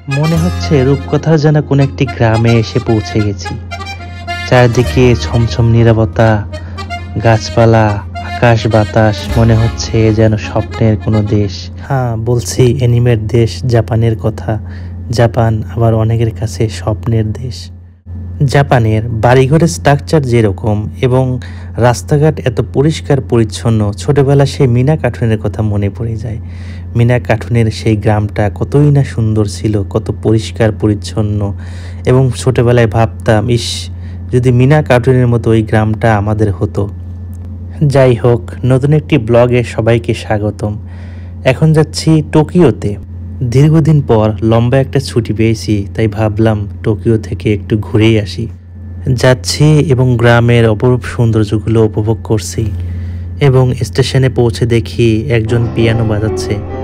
মনে হচ্ছে রূপকথার যেন কোনো একটি গ্রামে এসে পৌঁছে গেছি। চারদিকে ছমছম নীরবতা, গাছপালা, আকাশ বাতাস, মনে হচ্ছে যেন স্বপ্নের কোনো দেশ। হ্যাঁ, বলছি অ্যানিমের দেশ জাপানের কথা। জাপান আবার অনেকের কাছে স্বপ্নের দেশ। জাপানের বাড়িঘরের স্ট্রাকচার যেরকম এবং রাস্তাঘাট এত পরিষ্কার পরিচ্ছন্ন, ছোটবেলা সেই মিনা কার্টুনের কথা মনে পড়ে যায়। মিনা কার্টুনের সেই গ্রামটা কতই না সুন্দর ছিল, কত পরিষ্কার পরিচ্ছন্ন, এবং ছোটবেলায় ভাবতাম, ইস, যদি মিনা কার্টুনের মতো ওই গ্রামটা আমাদের হতো। যাই হোক, নতুন একটি ব্লগে সবাইকে স্বাগতম। এখন যাচ্ছি টোকিওতে। দীর্ঘদিন পর লম্বা একটা ছুটি পেয়েছি, তাই ভাবলাম টোকিও থেকে একটু ঘুরেই আসি। যাচ্ছি এবং গ্রামের অপরূপ সৌন্দর্যগুলো উপভোগ করছি, এবং স্টেশনে পৌঁছে দেখি একজন পিয়ানো বাজাচ্ছে।